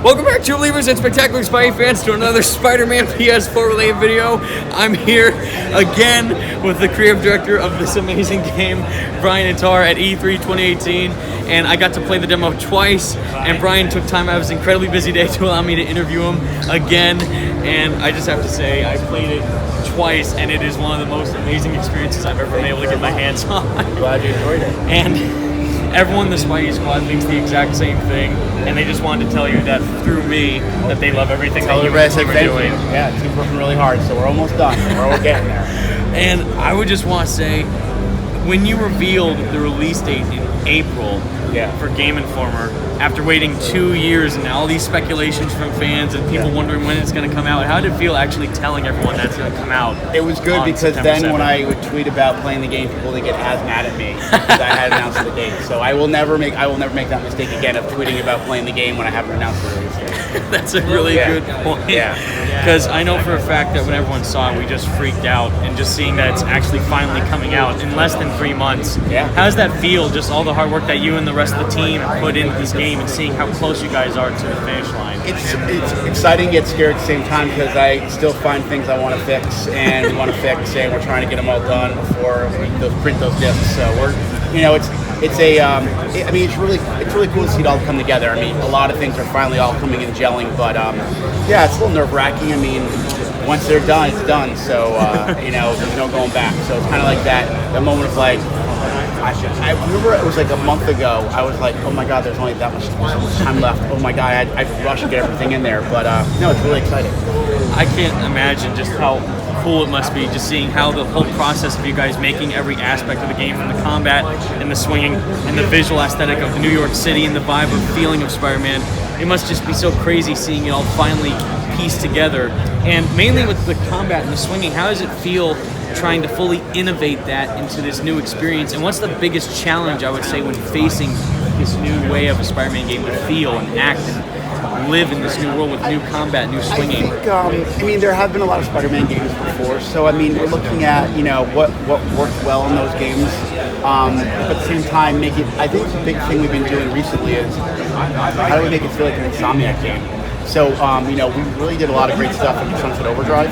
Welcome back, true believers and spectacular Spidey fans, to another Spider-Man PS4 related video. I'm here again with the creative director of this amazing game, Bryan Intihar, at E3 2018, and I got to play the demo twice, and Bryan took time out of his incredibly busy day to allow me to interview him again, and I just have to say, I played it twice, and it is one of the most amazing experiences I've ever been able to get my hands on. Glad you enjoyed it. And everyone in the Spidey squad thinks the exact same thing, and they just wanted to tell you that through me, that they love everything that you guys are doing. Yeah, it's working really hard, so we're almost done. We're getting there. And I would just want to say, when you revealed the release date in April for Game Informer, after waiting 2 years and all these speculations from fans and people wondering when it's going to come out, how did it feel actually telling everyone that's going to come out? It was good because September then 7th? when I would tweet about playing the game, people would get as mad at me because I had announced the date. So I will never make that mistake again of tweeting about playing the game when I haven't announced the release date. That's a really good point. Yeah. Because I know for a fact that when everyone saw it, we just freaked out, and just seeing that it's actually finally coming out in less than 3 months. Yeah. How does that feel? Just all the hard work that you and the rest of the team put into this game, and seeing how close you guys are to the finish line. It's exciting yet scared at the same time because I still find things I want to fix and we're trying to get them all done before we print those discs. So it's really cool to see it all come together. I mean, a lot of things are finally all coming and gelling, but it's a little nerve-wracking. I mean, once they're done, it's done. So there's no going back. So it's kind of like that moment of like, I remember it was like a month ago. I was like, oh my God, there's only so much time left. Oh my God, I'd rush to get everything in there. But no, it's really exciting. I can't imagine just how cool it must be, just seeing how the whole process of you guys making every aspect of the game, from the combat and the swinging and the visual aesthetic of New York City and the vibe or feeling of Spider-Man. It must just be so crazy seeing it all finally pieced together. And mainly with the combat and the swinging, how does it feel trying to fully innovate that into this new experience? And what's the biggest challenge, I would say, when facing this new way of a Spider-Man game to feel and act and live in this new world with new combat, new swinging? I think, there have been a lot of Spider-Man games before, so we're looking at what worked well in those games, but at the same time, I think the big thing we've been doing recently is how do we make it feel like an Insomniac game? So we really did a lot of great stuff in Sunset Overdrive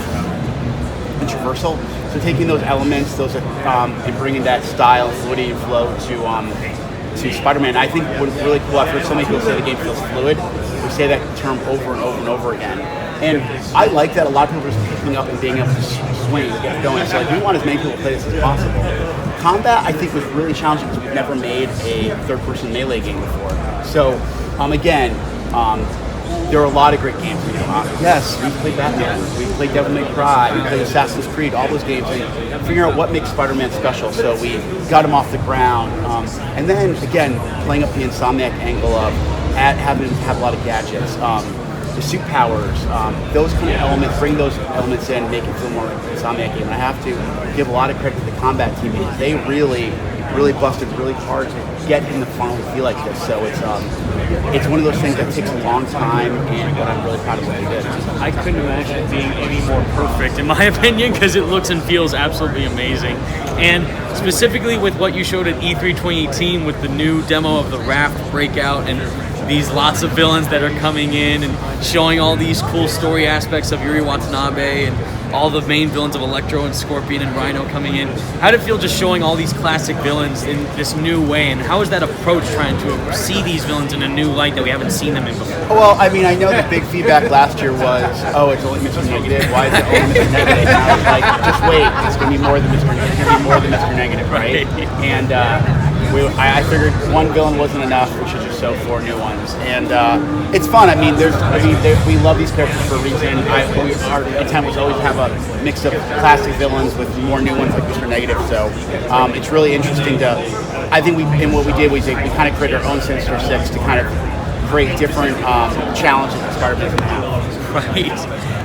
and Traversal. So taking those elements, and bringing that style, fluidity, and flow to Spider-Man, I think what really cool. I've heard so many people say the game feels fluid. We say that term over and over and over again, and I like that. A lot of people are just picking up and being able to swing and get going. So we want as many people to play this as possible. Combat, I think, was really challenging because we've never made a third-person melee game before. So again. There are a lot of great games. Yes, we played Batman, we played Devil May Cry, we played Assassin's Creed, all those games, and figure out what makes Spider-Man special. So we got him off the ground, and then again playing up the Insomniac angle of having him have a lot of gadgets, the suit powers, those kind of elements. Bring those elements in, make it feel more like an Insomniac game. And I have to give a lot of credit to the combat team because they really busted really hard to get him to finally feel like this. So it's one of those things that takes a long time, but I'm really proud of what they did. I couldn't imagine it being any more perfect, in my opinion, because it looks and feels absolutely amazing. And specifically with what you showed at E3 2018 with the new demo of the Raft Breakout and these lots of villains that are coming in and showing all these cool story aspects of Yuri Watanabe and all the main villains of Electro and Scorpion and Rhino coming in. How did it feel just showing all these classic villains in this new way, and how is that approach trying to see these villains in a new light that we haven't seen them in before? Well, I know the big feedback last year was, it's only Mr. Negative. Why is it only Mr. Negative? And I was like, just wait, it's going to be more than Mr. Negative, right? And I figured one villain wasn't enough. We should just show 4 new ones, and it's fun. We love these characters for a reason. Our intent was always to have a mix of classic villains with more new ones like Mr. Negative. So it's really interesting to. I think what we did was we kind of created our own Sinister Six to kind of create different challenges that Spider-Man can have. Right.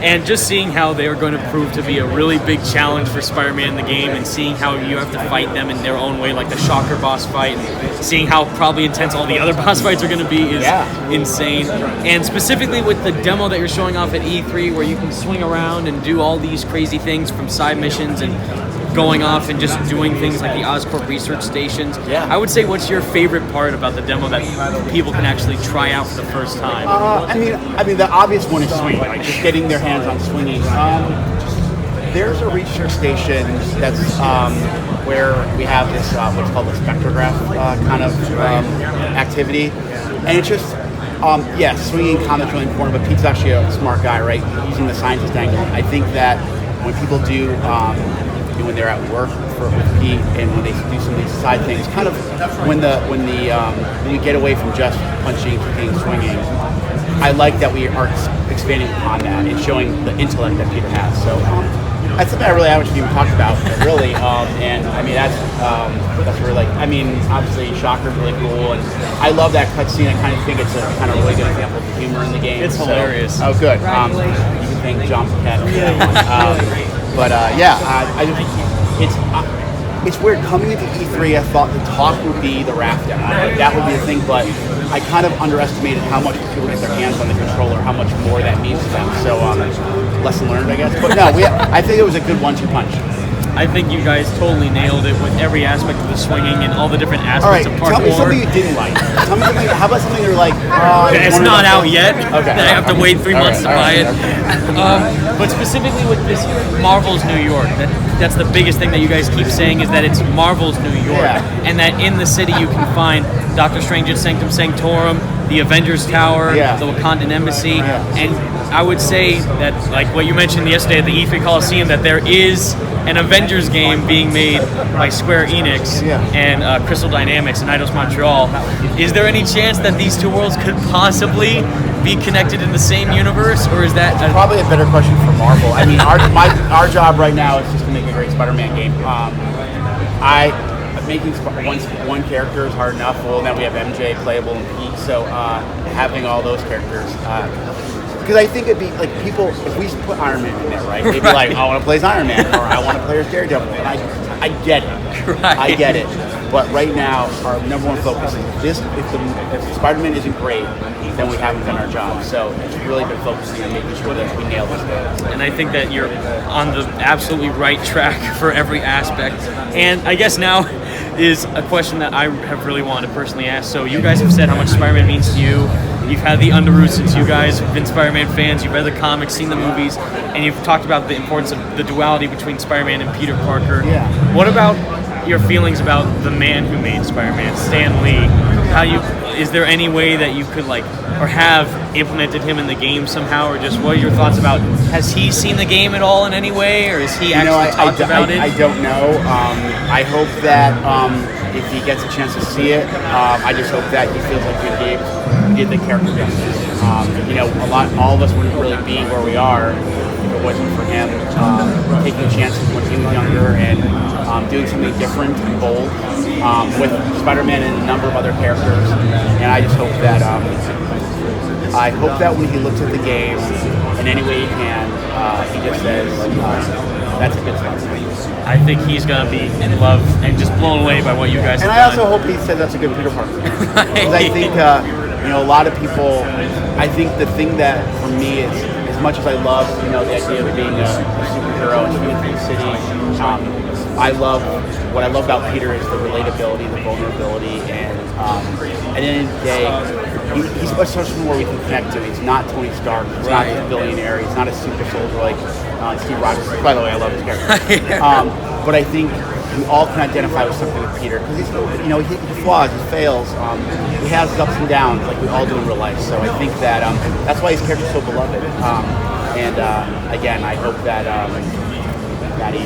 And just seeing how they are going to prove to be a really big challenge for Spider-Man in the game, and seeing how you have to fight them in their own way, like the Shocker boss fight, and seeing how probably intense all the other boss fights are going to be is insane. And specifically with the demo that you're showing off at E3, where you can swing around and do all these crazy things from side missions and going off and just doing things like the Oscorp research stations. Yeah. I would say, what's your favorite part about the demo that people can actually try out for the first time? I mean, the obvious one is swinging, like just getting their hands on swinging. There's a research station that's where we have this what's called a spectrograph kind of activity, and it's just swinging comment's really important. But Pete's actually a smart guy, right? Using the scientist angle. I think that when people do when they're at work with Pete and when they do some of these side things, kind of when we get away from just punching, kicking, swinging. I like that we are expanding upon that and showing the intellect that Peter has. So that's something I really haven't even talked about, really. And I mean, that's really like, I mean, obviously Shocker's really cool, and I love that cutscene. I kind of think it's a kind of really good example of humor in the game. It's hilarious. Oh, good. You can thank John Paquette for that one. I just, it's weird coming into E3. I thought the talk would be the raft down. That would be the thing, but I kind of underestimated how much people get their hands on the controller, how much more that means to them. So lesson learned, I guess. But no, I think it was a good 1-2 punch. I think you guys totally nailed it with every aspect of the swinging and all the different aspects of parkour. Tell me something you didn't like. Tell me something. How about something you're like? It's not out yet. Okay. I have to wait 3 months to buy it. But specifically with this Marvel's New York, that's the biggest thing that you guys keep saying is that it's Marvel's New York, and that in the city you can find Doctor Strange's Sanctum Sanctorum, the Avengers Tower, the Wakandan Embassy, and I would say that, like what you mentioned yesterday at the E3 Coliseum, that there is an Avengers game being made by Square Enix and Crystal Dynamics and Eidos Montreal. Is there any chance that these two worlds could possibly be connected in the same universe, or is that probably a better question for Marvel? I mean, our job right now is just to make a great Spider-Man game. Making one character is hard enough. Well, now we have MJ playable and Pete, so having all those characters. Because I think it'd be like people, if we put Iron Man in there, right? They'd be like, I want to play as Iron Man, or I want to play as Daredevil. And I get it. I get it. But right now, our number one focus is this. If Spider-Man isn't great, then we haven't done our job. So it's really been focusing on making sure that we nail this game. And I think that you're on the absolutely right track for every aspect. And I guess now is a question that I have really wanted to personally ask. So you guys have said how much Spider-Man means to you. You've had the underoos since you guys have been Spider-Man fans. You've read the comics, seen the movies, and you've talked about the importance of the duality between Spider-Man and Peter Parker. Yeah. What about your feelings about the man who made Spider-Man, Stan Lee? Is there any way that you could or have implemented him in the game somehow, or just what are your thoughts about? Has he seen the game at all in any way, or has he actually talked about it? I don't know. I hope that if he gets a chance to see it, I just hope that he feels like we did the character justice. All of us wouldn't really be where we are if it wasn't for him taking chances when he was younger and doing something different and bold with Spider-Man and a number of other characters. And I just hope that when he looks at the game in any way he can, he just says, that's a good Spider-Man. I think he's going to be in love and just blown away by what you guys have done. And I also hope he said that's a good Peter Parker. Because I think, a lot of people, I think the thing that for me is, as much as I love, the idea of being a superhero and being in the city, what I love about Peter is the relatability, the vulnerability, and at the end of the day, he's such more we can connect to. He's not Tony Stark. He's not a billionaire. He's not a super soldier like Steve Rogers. By the way, I love his character. But I think we all can identify with something with Peter because he flaws, he fails, he has his ups and downs like we all do in real life. So I think that that's why his character's so beloved. Again, I hope that he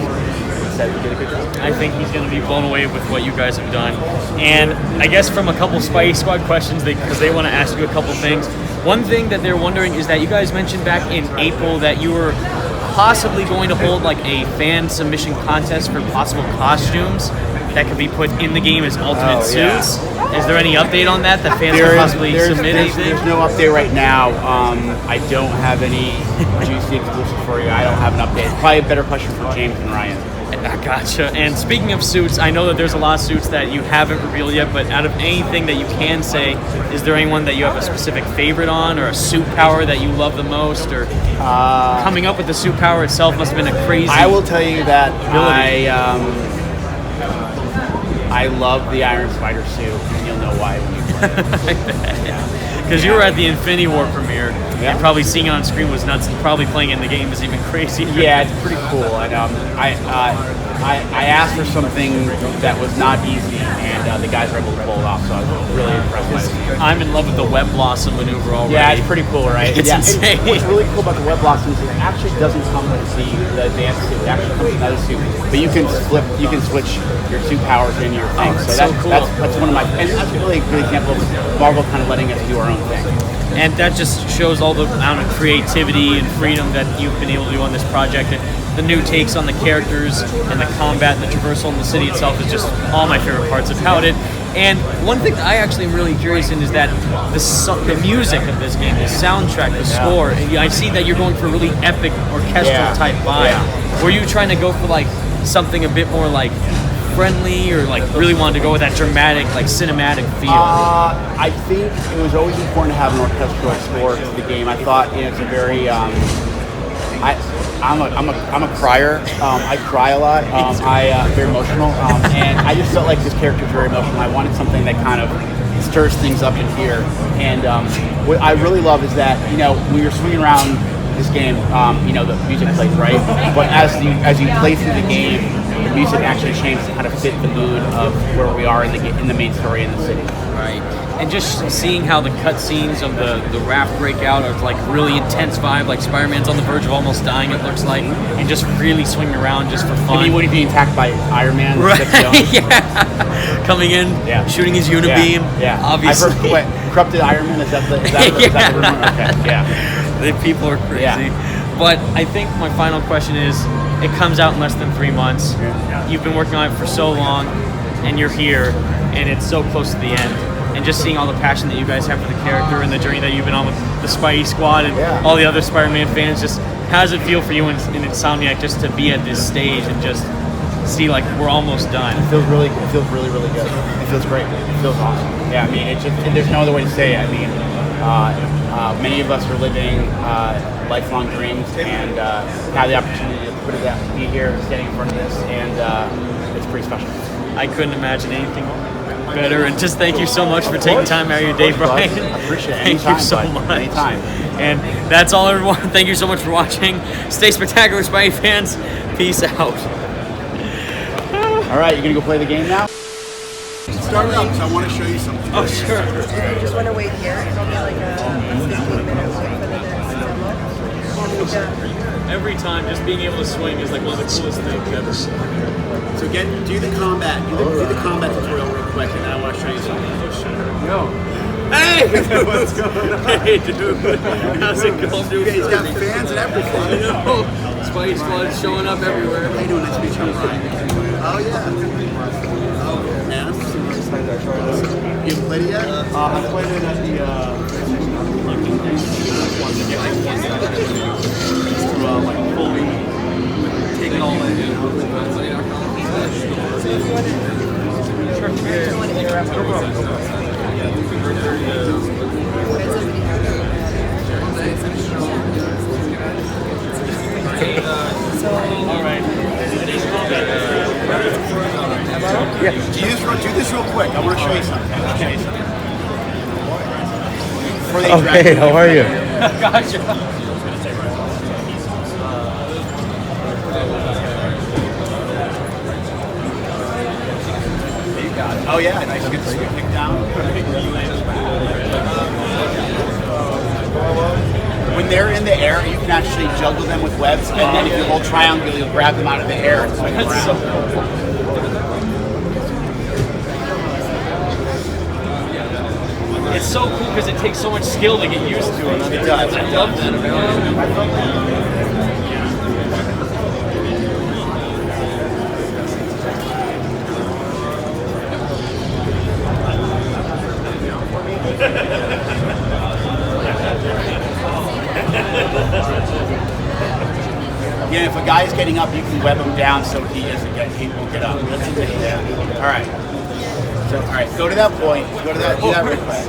said we did a good job. I think he's going to be blown away with what you guys have done. And I guess from a couple Spidey Squad questions, because they want to ask you a couple things. One thing that they're wondering is that you guys mentioned back in April that you were possibly going to hold a fan submission contest for possible costumes that could be put in the game as alternate suits. Is there any update on that? That fans could possibly submit anything? There's no update right now. I don't have any juicy exclusive for you. I don't have an update. Probably a better question for James and Ryan. I gotcha. And speaking of suits, I know that there's a lot of suits that you haven't revealed yet, but out of anything that you can say, is there anyone that you have a specific favorite on, or a suit power that you love the most, or coming up with the suit power itself must have been a crazy... I will tell you that ability. I love the Iron Spider suit, and you'll know why when you play it. Because you were at the Infinity War premiere, Yeah. and probably seeing it on screen was nuts, and probably playing it in the game is even crazy. Yeah, it's pretty cool. And I asked for something that was not easy, and the guys were able to pull it off, so I was really impressed by it. I'm in love with the Web Blossom maneuver already. Yeah, it's pretty cool, right? It's yeah. insane. What's really cool about the Web Blossom is it actually doesn't come with the advanced suit. It actually comes with another suit, but you can switch your suit powers in your thing. that's so so cool. That's one of my, and that's really a good example of Marvel kind of letting us do our own thing. And that just shows all the amount of creativity and freedom that you've been able to do on this project. And the new takes on the characters and the combat and the traversal in the city itself is just all my favorite parts about it. And one thing that I actually am really curious in is that the music of this game, the soundtrack, the score. I see that you're going for a really epic orchestral type vibe. Yeah. Were you trying to go for like something a bit more like friendly, or like really wanted to go with that dramatic, like cinematic feel? I think it was always important to have an orchestral score to the game. I thought it's a very I'm a crier. I cry a lot. I'm very emotional, and I just felt like this character was very emotional. I wanted something that kind of stirs things up in here. And what I really love is that when you're swinging around this game, the music plays, right? But as you play through the game, the music actually changes to kind of fit the mood of where we are in the main story in the city. Right. And just seeing how the cutscenes of the raft break out of like really intense vibe, like Spider-Man's on the verge of almost dying, it looks like, and just really swinging around just for fun. I mean, what if being attacked by Iron Man? Right. Yeah. Coming in, shooting his unibeam. Yeah. Obviously. Corrupted Iron Man? Is that the rumor? Okay. Yeah. The people are crazy. Yeah. But I think my final question is, it comes out in less than 3 months. Yeah. You've been working on it for so long, and you're here, and it's so close to the end. And just seeing all the passion that you guys have for the character and the journey that you've been on with the Spidey Squad and all the other Spider-Man fans, just how does it feel for you in Insomniac just to be at this stage and just see like we're almost done? It feels really good. It feels great. It feels awesome. Yeah, I mean, there's no other way to say it. I mean, many of us are living lifelong dreams, and have the opportunity to be here, standing in front of this, and it's pretty special. I couldn't imagine anything better, and just thank you so much for taking time out of your day, Bryan. I appreciate it. Thank you so much. Anytime. And that's all, everyone. Thank you so much for watching. Stay spectacular, Spidey fans. Peace out. All right, you gonna go play the game now? Start it up, because I want to show you something. Oh, sure. If you just want to wait here, it'll be like a 15-minute wait for the next demo. We'll be done. Every time, just being able to swing is like one of the coolest things ever. So do the combat tutorial real quick, and then I want to show you something. Hey! What's going on? Hey, dude. How's it going, dude? He's got fans and everything. I know. Spidey Squad's showing up everywhere. How you doing? Nice to meet you, Bryan. Oh, yeah. Oh, man. You haven't played it yet? I played it at Taking all that in. I don't want to interrupt. All right. Do this real quick. I want to show you something. Okay, how are you? Gotcha. Oh yeah, nice to get kicked down. When they're in the air, you can actually juggle them with webs, and then if you hold triangle, you'll grab them out of the air and swing them around. It's so cool because it takes so much skill to get used to it. It does. I love that. Yeah, if a guy's getting up, you can web him down so he won't get up. Yeah. All right. So, all right, go to that point. Go to that. Do that real quick.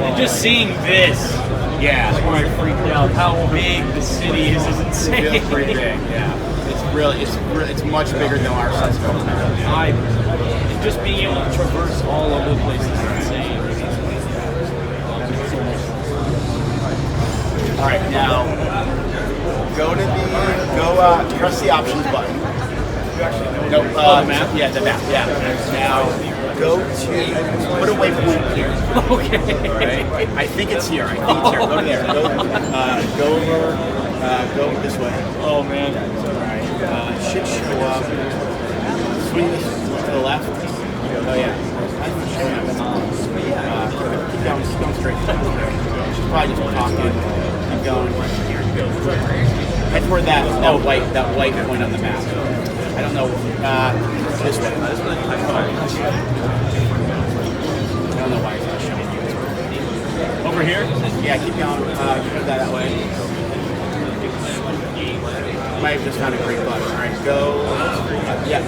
And just seeing this, yeah, that's where I freaked out. How big the city is insane. It feels pretty big. Yeah. It's much bigger than our size of Just being able to traverse all over the place is insane. All right, now press the options button. No, the map? Yeah, the map. Yeah. Now go to put a waypoint here. Okay. Right? I think it's here. Go to there. Go over. Go this way. Oh man. Should show up. Swing this to the left. Oh yeah. Keep going straight. She's probably just talking. Keep going. Head toward that white point on the map. I don't know. This way. I don't know why it's not showing you. Over here? Yeah, keep going. Keep that way. Might have just found a great button. All right, go. Yeah.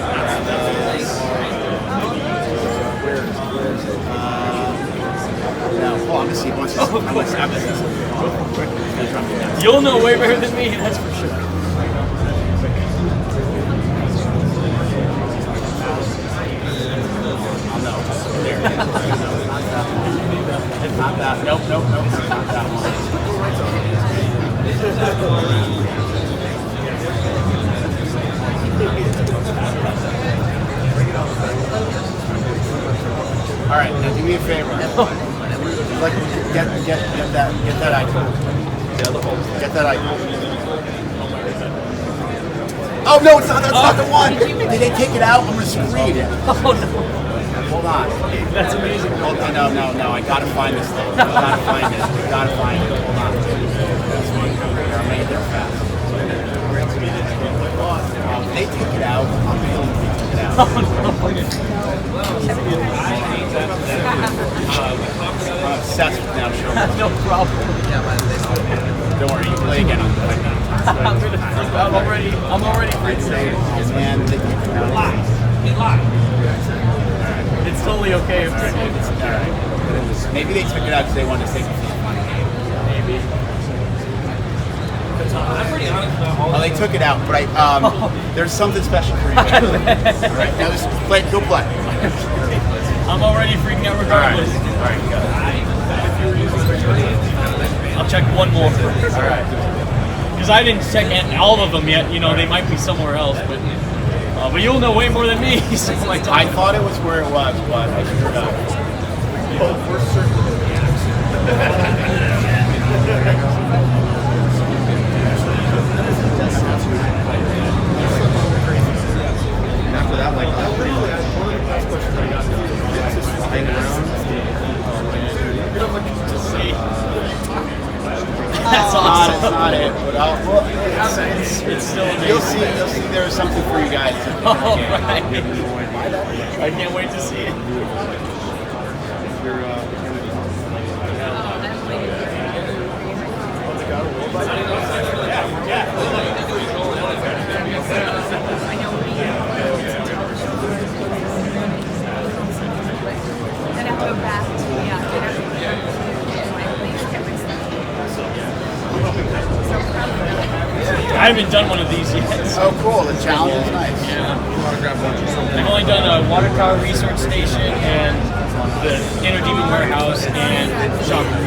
No, hold on. Let's see. You'll know way better than me, that's for sure. It's not that. Nope. It's not that one. All right, now do me a favor. Like, get that icon. Get that icon. Oh no, it's not. That's not the one. Did they take it out? I'm gonna scream. Oh no. Hold on. That's amazing. No. I gotta find this thing. I gotta find it. Hold on. I'll make it fast. They take it out. I'm feeling they took it out. I'm obsessed with now showing. No problem. Don't worry, you play again on the I'm already freaked out. And they took it out. It's totally okay if they're All right. Maybe they took it out because they wanted to save it for the fun game. Maybe. Oh, they took it out, but there's something special for you. All right, now just play. Go play. I'm already freaking out regardless. All right, go. I'll check one more. All right. Because I didn't check all of them yet. You know, they might be somewhere else, but you'll know way more than me. So I thought it was where it was, but I screwed up. Oh, we're certain. After that, like, hang around. That's awesome. It's not it, but It's still amazing. you'll see there's something for you guys. All right. I can't wait to see it. Then I have to go back to my place, get my stuff. I haven't done one of these yet. Oh, cool. The challenge is nice. Yeah. I've only done a water tower research station and the Inner Demon Warehouse and Shocker.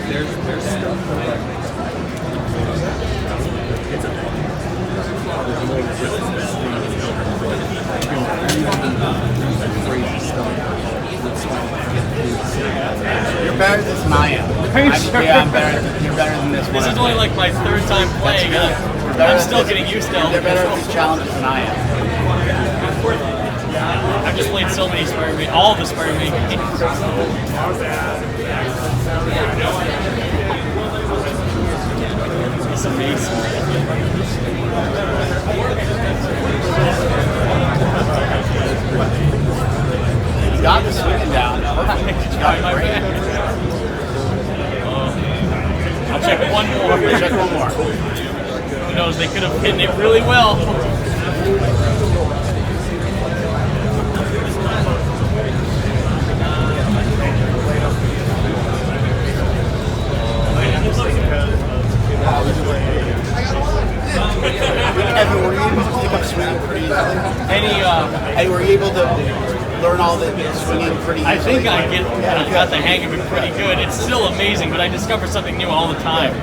There's stuff. Are you sure? Yeah, I'm better. You're better than this one. This is only like my third time playing. I'm still getting used to You're better at these challenges than I am. I've just played so many Spider-Man, all the Spider-Man games. It's amazing. You got the swinging down. Perfect. You got it great. I'll check one more. Check one more. Who knows, they could have hidden it really well. Evan, were you able to pick up swinging pretty easily? Any, Were you able to learn all the swinging pretty easily? I think I got the hang of it pretty good. It's still amazing, but I discover something new all the time.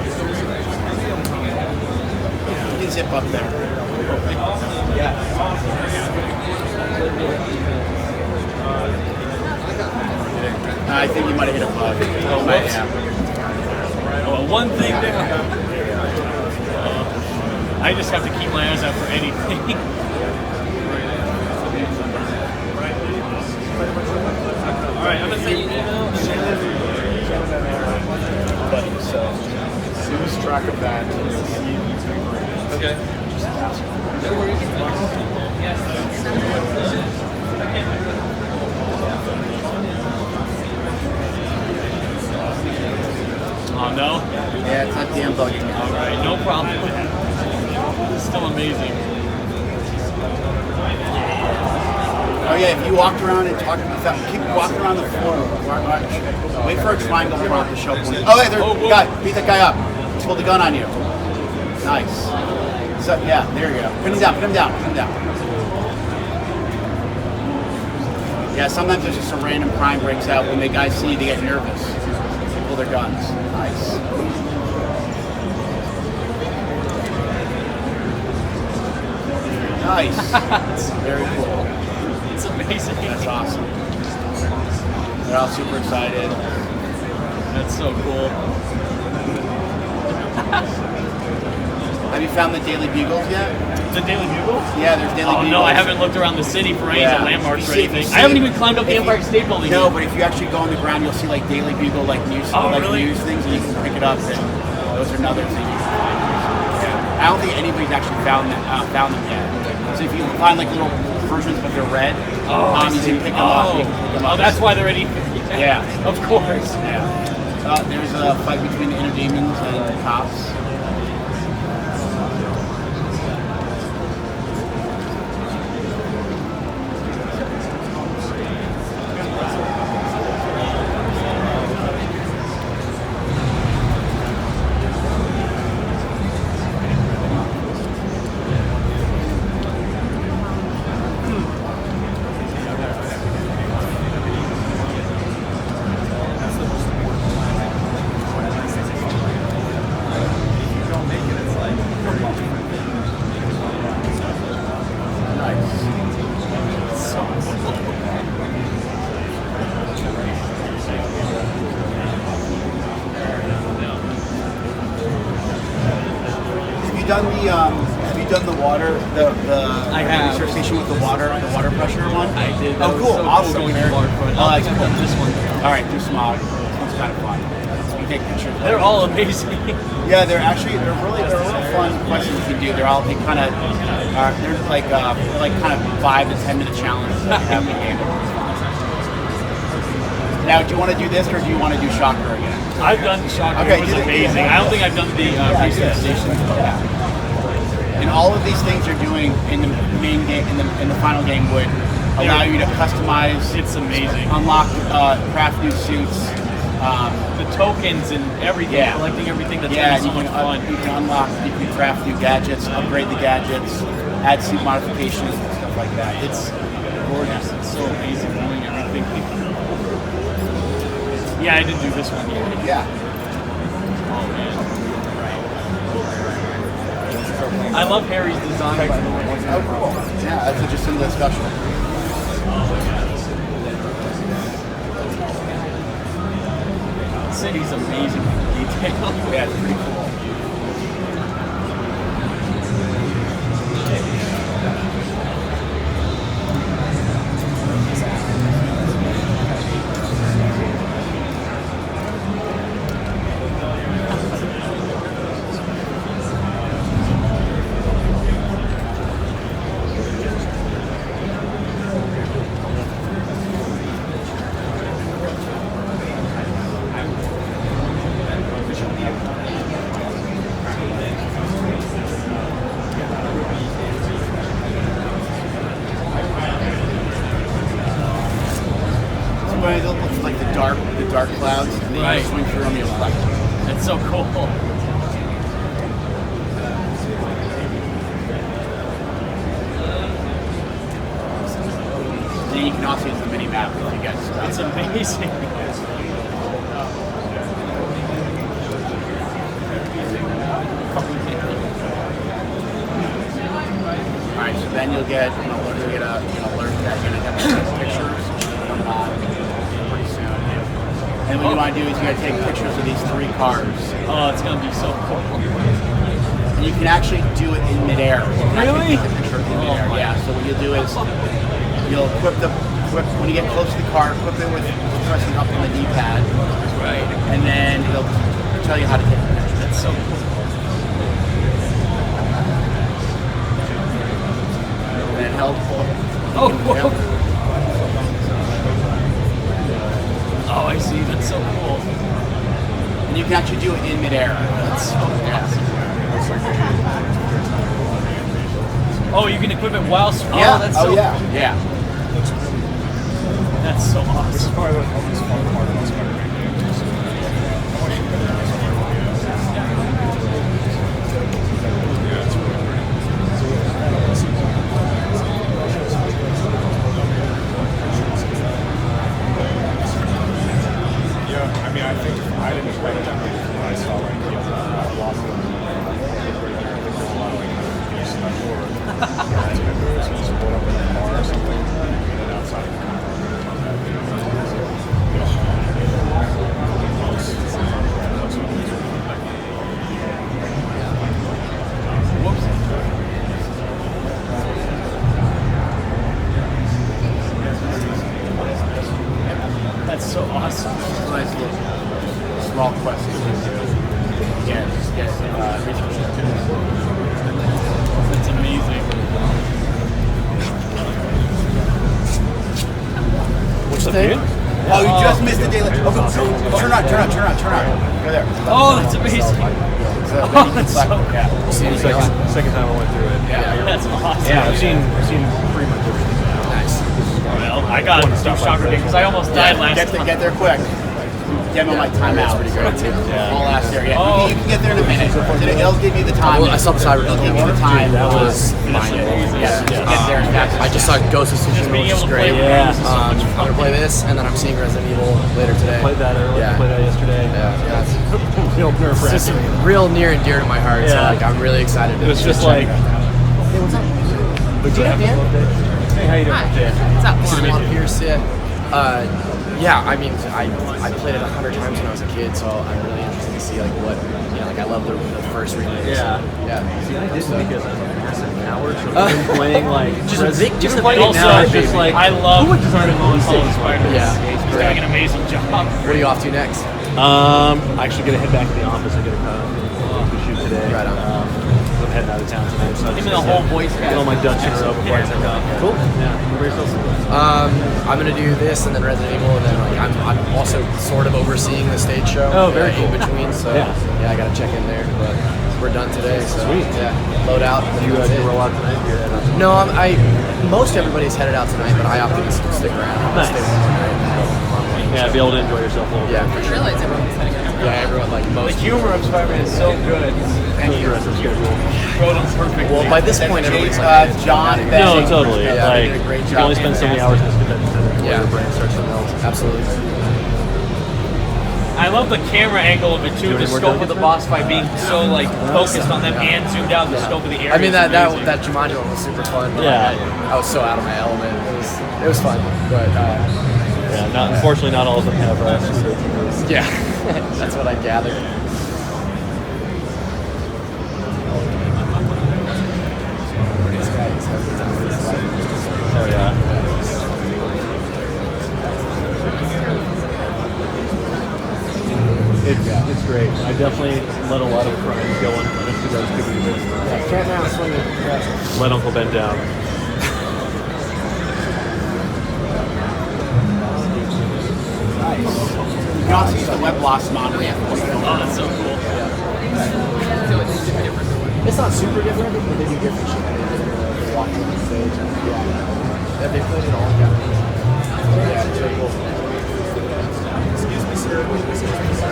You can zip up there. I think you might have hit a bug. Oh, might have. Oh, one thing there. I just have to keep my eyes out for anything. Alright, I'm gonna send you an email. So, lose track of that. Okay. Oh no? Yeah, it's not damn bugging. Alright, no problem. It's still amazing. Oh yeah, if you walked around and talked about that, keep walking around the floor. Wait for a triangle prompt to show up. Oh yeah, there's a guy. Beat that guy up. Just hold the gun on you. Nice. So yeah, there you go. Put him down, put him down, put him down. Yeah, sometimes there's just a random crime breaks out when the guys see you, they get nervous. They pull their guns. Nice. Nice. Very cool. It's amazing. That's awesome. They're all super excited. That's so cool. Have you found the Daily Bugles yet? The Daily Bugle? Yeah, there's Daily Bugles. Oh no, I haven't looked around the city for any landmarks or anything. See, I haven't even climbed up the Empire State Building No, yet. but if you actually go on the ground, you'll see like Daily Bugle, like news, news things, and you can pick it up. And those are another thing you can find. Yeah. I don't think anybody's actually found them yet. So if you find like little versions, but they're red, you can pick them up. Oh, that's why they're ready. Yeah, Of course. yeah. There's a fight between the inner demons and the cops. Have you done the water, the I have. research station with the water pressure one? I did. Oh, That was cool. so Awesome. Cool going to waterfront. Oh, I that's think I've done this one. All right, do smog. It's kind of fun. You take pictures. They're all amazing. Yeah, they're really fun questions you can do. They kind of they're like kind of 5 to 10 minute challenges that you have in the game. Now, do you want to do this or do you want to do Shocker again? I've done Shocker. Okay, It was do the- amazing. I don't think I've done the research station. And all of these things you're doing in the main game, in the final game, would allow you to customize, It's amazing. unlock, craft new suits. The tokens and everything, Yeah. collecting everything. That's Yeah, so much fun. you can unlock, you can craft new gadgets, upgrade the gadgets, add suit modifications and stuff like that. It's gorgeous. It's so amazing doing everything. Yeah, I did do this one. Yeah. Oh man. I love Harry's design, by the way. Oh, cool. Yeah, that's just in the discussion. city's amazing detail. Yeah, it's pretty cool. It looks like the dark clouds, and then Right. you swing through them, you'll collect them. That's so cool. Then you can also use the mini map if you get stuck. It's amazing. Alright, so then you'll get an alert that you're going to have to take pictures coming on pretty soon. And what you want to do is you got to take pictures of these 3 cars. Oh, it's gonna be so cool. And you can actually do it in midair. You can Really? actually take the picture in midair. Yeah, so what you'll do is you'll equip when you get close to the car, equip it with pressing up on the D-pad. Right. And then it'll tell you how to take the picture. That's so cool. And then held. Oh, Yeah. Oh, I see. That's so cool. And you can actually do it in midair. That's so awesome. Oh, you can equip it whilst. Yeah. Oh, that's so. yeah. Yeah. That's so awesome. Yeah, I mean, I think I didn't expect that when I saw like lost them. A lot of like pieces on board. So just pulled up in a car or something, and then outside of the car. That's so awesome. Nice little small quest. Yeah, just get research into it. That's amazing. What's the thing? Oh, you just missed the daylight. Oh, go, turn on. Go there. Oh, that's amazing. So then you can select it. Yeah. Second time I went through it. That's awesome. Yeah, I've seen pretty much everything now. Nice. Well, I got a shocker because I almost died last time. Get there quick. Demo my timeout. Pretty good. All last year. Yeah. Oh. You can get there in a minute. It'll give you the time. I saw the Cyber It'll give you the time. That was mind-blowing. Yeah. Get there as fast as I just saw Ghost of Tsushima, being which is able to great. play with games is so I'm much fun. gonna play this, and then I'm seeing Resident Evil later today. Played that earlier. Yeah. Played that yesterday. Yeah, it's Real nerve just wracking. real near and dear to my heart. So Yeah. like, I'm really excited. It was to just check like. it out. Hey, what's up? Did you have Hey, how you doing? What's up? Warren Pierce, yeah, I mean, I played it 100 times when I was a kid, so I'm really interested to see like what, like I love the first remake. Yeah. So, yeah. See, I didn't because I'm a massive coward, so I've been playing like just a playing big now, Also, it's just like I love who would design a movie Spider-Man. Yeah. He's doing an amazing job. What are you off to next? I'm actually gonna head back to the office and get a shoot today. Right on. I'm heading out of town tonight, so Give me the whole voice get all my ducks in a row before I head out. Cool. Yeah. What about yourself? I'm gonna do this and then Resident Evil, and then like I'm also sort of overseeing the stage show. Oh, very cool. In between, so Yeah. I gotta check in there. But we're done today, so Sweet. yeah, load out. And then You that's it. roll out tonight? You're heading out. No, most everybody's headed out tonight, but I opted to stick around. Nice. Stay one more night. Yeah, be able to enjoy yourself a little bit. Yeah, for sure. Yeah, everyone like The most. humor of Spider-Man is so good. And your rest of schedule. Wrote him perfectly. Well, by this point, everybody's like, John, No, Ben, totally. Yeah, like, they did a great you job. only spend so many hours in this convention center before Yeah. your brain starts to melt. absolutely. I love the camera angle of it too. The Doing more scope of the delegates, boss fight being so like focused on them and zoomed out the scope of the area. I mean is that amazing. Jumanji one was super fun. But Yeah. I was so out of my element. It was fun, but Yeah, unfortunately, not all of them have Yeah, that's what I gathered. Oh yeah. It's great. I definitely let a lot of crimes go unpunished because I was too busy. Yeah, can't now swing it. Yeah. Let Uncle Ben down. Nice. You can also use the web blossom on ramp. Oh, that's so cool. It's not super different, but they do different shit. They walk on the stage. Yeah. They played it all together. Yeah, it's really cool. Excuse me, sir. Excuse me, sir.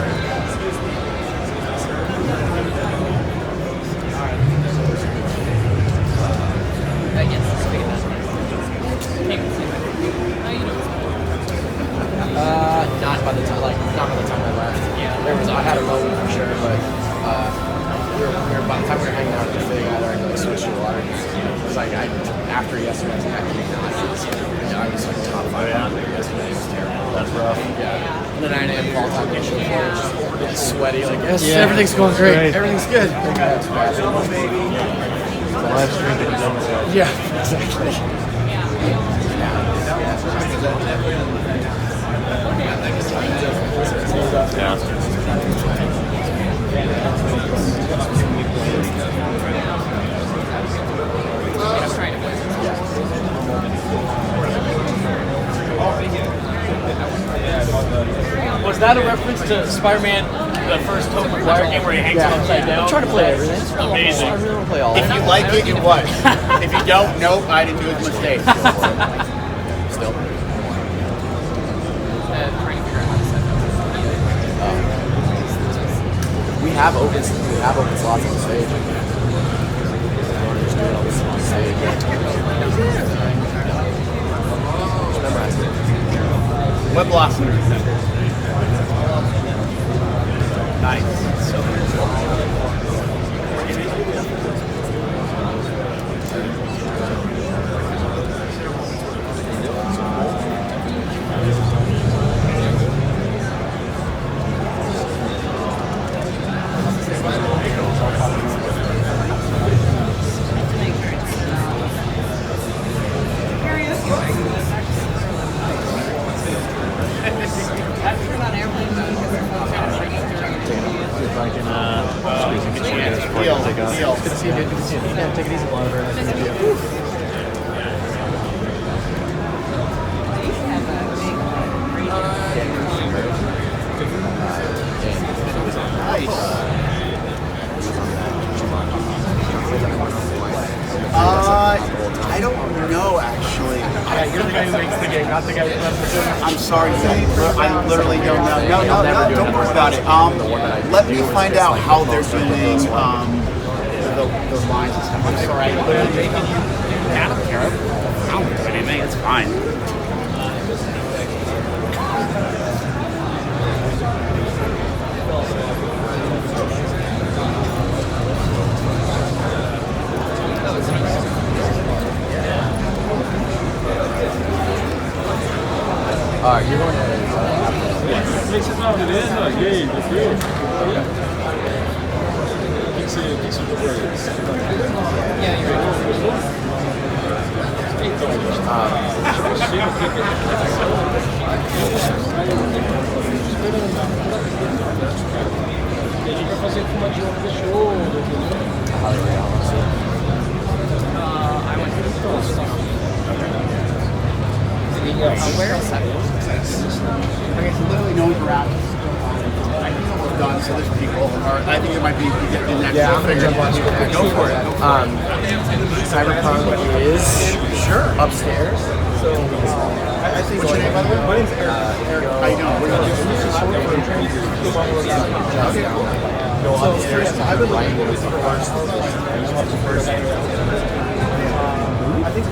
Not by the time I left. Yeah. I had a moment for sure, but by the time we were hanging out at the thing, I already switched to water. It was like after yesterday, I was like top 5 yesterday. It was terrible. That's rough. Yeah. And then 9 a.m. call time to show floor, just sweaty. Like yes, everything's going great. Everything's good. The live stream that he's on the side. Yeah, exactly. Was that a reference to Spider-Man, the first Tobey Maguire game where he hangs it upside down? I'm trying to play everything. Amazing. I really want to play all of If it. you like it, it was. If you don't, nope, I didn't do as much mistake. Still. We have open slots on the stage. Just doing all this on stage. Just memorize it. Web blossom. Nice. So take it easy, Oliver. I don't know actually. You're the guy who makes the game, not the guy who runs the game. I'm sorry, I literally don't know. No, don't worry about it. Let me find out how they're doing the lines and stuff. I'm sorry, I literally don't care. I don't do anything. It's fine. Alright, you're going to Where is that? Okay, so literally no one's around. I think we're done, so there's people. Or I think it might be the next. Yeah, I'm gonna jump on you. Go for it. Cyberpunk is upstairs. So I think what's your name, by the way? My name's Eric. How you doing? So upstairs, I've been looking for this first. I think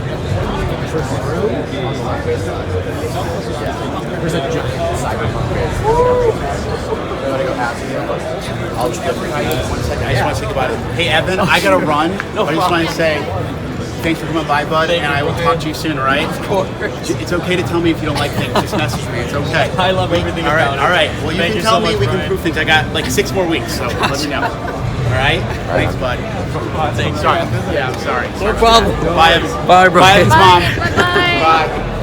first room. there's a giant cyberpunk base. You want to go after you? I'll just give you 1 second. I just want to think about it. Hey, Evan, I gotta run. I just want to say, Thanks for coming by, bud, and I will talk to you soon, all right? Of course. It's okay to tell me if you don't like things. Just message me. It's okay. I love everything All right, about it. all right. Well, you Thank can you tell so me much, we can Bryan. prove things. I got like 6 more weeks, so let me know. All right? Thanks, bud. Thanks. Sorry. Yeah, I'm sorry. No problem. Bye, everyone. Bye, Bryan. Bye, Mom. Bye-bye. Bye.